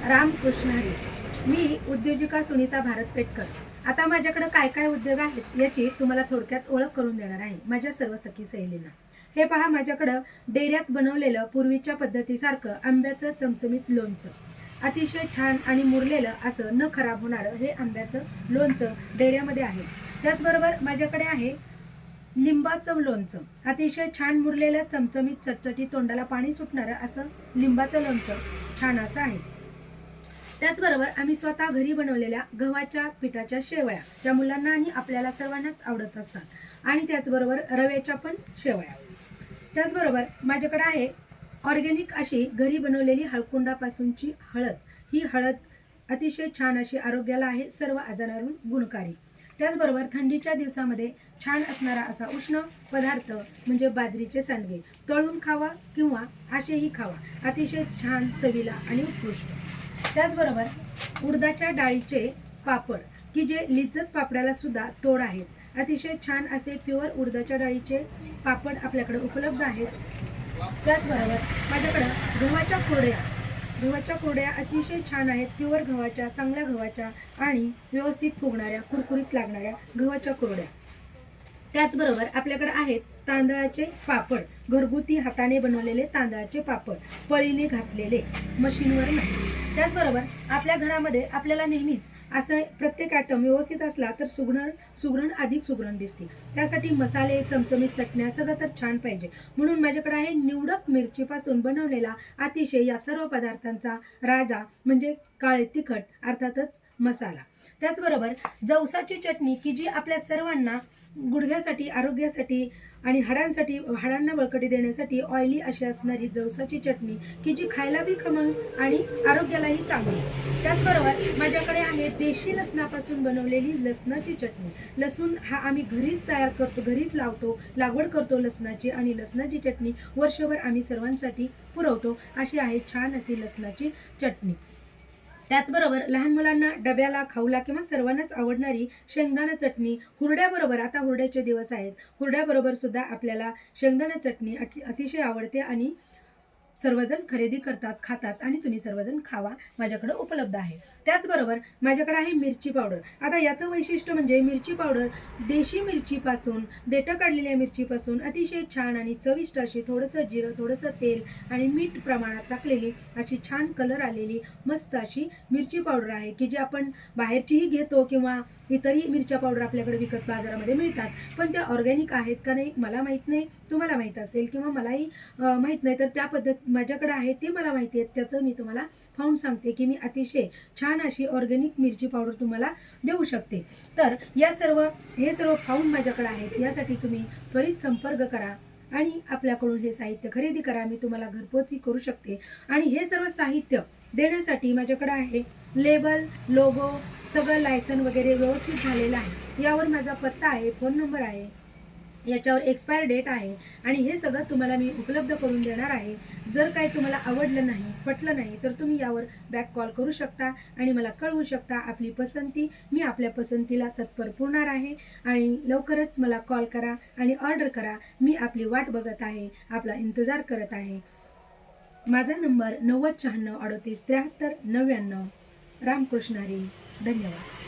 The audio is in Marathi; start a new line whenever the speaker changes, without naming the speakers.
रामकृष्ण हरी. मी उद्योजिका सुनीता भारत पेटकर. आता माझ्याकडे काय काय उद्योग आहेत याची तुम्हाला थोडक्यात ओळख करून देणार आहे माझ्या सर्व सखी सहेलींना. हे पहा, माझ्याकडं डेऱ्यात बनवलेलं पूर्वीच्या पद्धतीसारखं आंब्याचं चमचमीत लोणचं, अतिशय छान आणि मुरलेलं असं न खराब होणारं हे आंब्याचं लोणचं डेऱ्यामध्ये आहे. त्याचबरोबर माझ्याकडे आहे लिंबाचं लोणचं, अतिशय छान मुरलेलं चमचमीत चटचटी तोंडाला पाणी सुटणारं असं लिंबाचं लोणचं छान असं आहे. त्याचबरोबर आम्ही स्वतः घरी बनवलेल्या गव्हाच्या पिठाच्या शेवया, ज्या मुलांना आणि आपल्याला सर्वांनाच आवडत असतात, आणि त्याचबरोबर रव्याच्या पण शेवया. त्याचबरोबर माझ्याकडे आहे ऑर्गॅनिक अशी घरी बनवलेली हळकुंडापासूनची हळद. ही हळद अतिशय छान अशी आरोग्याला आहे सर्व आजारांवरून गुणकारी. त्याचबरोबर थंडीच्या दिवसामध्ये छान असणारा असा उष्ण पदार्थ म्हणजे बाजरीचे सांडगे. तळून खावा किंवा असेही खावा, अतिशय छान चवीला आणि उत्कृष्ट. त्याचबरोबर उडदाच्या डाळीचे पापड, की जे लिज्जत पापडाला सुद्धा तोड आहेत. अतिशय छान असे प्युअर उडदाच्या डाळीचे पापड आपल्याकडे उपलब्ध आहेत. त्याचबरोबर माझ्याकडं गव्हाच्या कुरड्या अतिशय छान आहेत. प्युअर गव्हाच्या, चांगल्या गव्हाच्या आणि व्यवस्थित फुगणाऱ्या, कुरकुरीत लागणाऱ्या गव्हाच्या कुरड्या. त्याचबरोबर आपल्याकडे आहेत तांदळाचे पापड, घरगुती हाताने बनवलेले तांदळाचे पापड, पळीने घातलेले, मशीनवर नाही. त्याचबरोबर आपल्या घरामध्ये आपल्याला नेहमीच असं प्रत्येक आयटम व्यवस्थित असला तर सुगरण अधिक सुगरण दिसते. त्यासाठी मसाले, चमचमीत चटण्या सगळं तर छान पाहिजे. म्हणून माझ्याकडे आहे निवडक मिरचीपासून बनवलेला अतिशय या सर्व पदार्थांचा राजा म्हणजे काळे तिखट, अर्थातच मसाला. त्याचबरोबर जवसाची चटणी, की जी आपल्या सर्वांना गुडघ्यासाठी, आरोग्यासाठी आणि हाडांना बळकटी देण्यासाठी ऑइली अशी असणारी जवसाची चटणी, की जी खायला बी खमंग आणि आरोग्यालाही चांगली. त्याचबरोबर माझ्याकडे आहे देशी लसणापासून बनवलेली लसणाची चटणी. लसूण हा आम्ही घरीच तयार करतो, घरीच लावतो, लागवड करतो लसणाची, आणि लसणाची चटणी वर्षभर आम्ही सर्वांसाठी पुरवतो. अशी आहे छान अशी लसणाची चटणी. त्याचबरोबर लहान मुलांना डब्याला, खाऊला किंवा सर्वांनाच आवडणारी शेंगदाणा चटणी. हुरड्याबरोबर, आता हुरड्याचे दिवस आहेत, हुरड्याबरोबर सुद्धा आपल्याला शेंगदाणा चटणी अतिशय आवडते आणि सर्वजण खरेदी करतात, खातात, आणि तुम्ही सर्वजण खावा, माझ्याकडे उपलब्ध आहे. त्याचबरोबर माझ्याकडे आहे मिरची पावडर. आता याचं वैशिष्ट्य म्हणजे मिरची पावडर देशी मिरचीपासून, देठं काढलेल्या मिरचीपासून अतिशय छान आणि चविष्ट अशी, थोडंसं जिरं, थोडंसं तेल आणि मीठ प्रमाणात टाकलेली अशी छान कलर आलेली मस्त अशी मिरची पावडर आहे, की जी आपण बाहेरचीही घेतो किंवा इतरही मिरच्या पावडर आपल्याकडे विकत बाजारामध्ये मिळतात. पण त्या ऑर्गॅनिक आहेत का नाही मला माहीत नाही, तुम्हाला माहीत असेल किंवा मलाही माहीत नाही, तर त्या पद्धत माझ्याकडे आहे ते मला माहिती आहे. त्याचं मी तुम्हाला पाहून सांगते की मी अतिशय छान अशी ऑर्गॅनिक मिरची पावडर तुम्हाला देऊ शकते. तर हे सर्व पाहून माझ्याकडे आहेत. यासाठी तुम्ही त्वरित संपर्क करा आणि आपल्याकडून हे साहित्य खरेदी करा. मी तुम्हाला घरपोच करू शकते. आणि हे सर्व साहित्य देण्यासाठी माझ्याकडे आहे लेबल, लोगो, सगळं लायसन वगैरे व्यवस्थित झालेलं आहे. यावर माझा पत्ता आहे, फोन नंबर आहे, याच्यावर एक्सपायर डेट आहे, आणि हे सगळं तुम्हाला मी उपलब्ध करून देणार आहे. जर काही तुम्हाला आवडलं नाही, पटलं नाही, तर तुम्ही यावर बॅक कॉल करू शकता आणि मला कळवू शकता आपली पसंती. मी आपल्या पसंतीला तत्पर पुरणार आहे, आणि लवकरच मला कॉल करा आणि ऑर्डर करा. मी आपली वाट बघत आहे, आपला इंतजार करत आहे. माझा नंबर 90 96 38 73 99. रामकृष्ण हरी. धन्यवाद.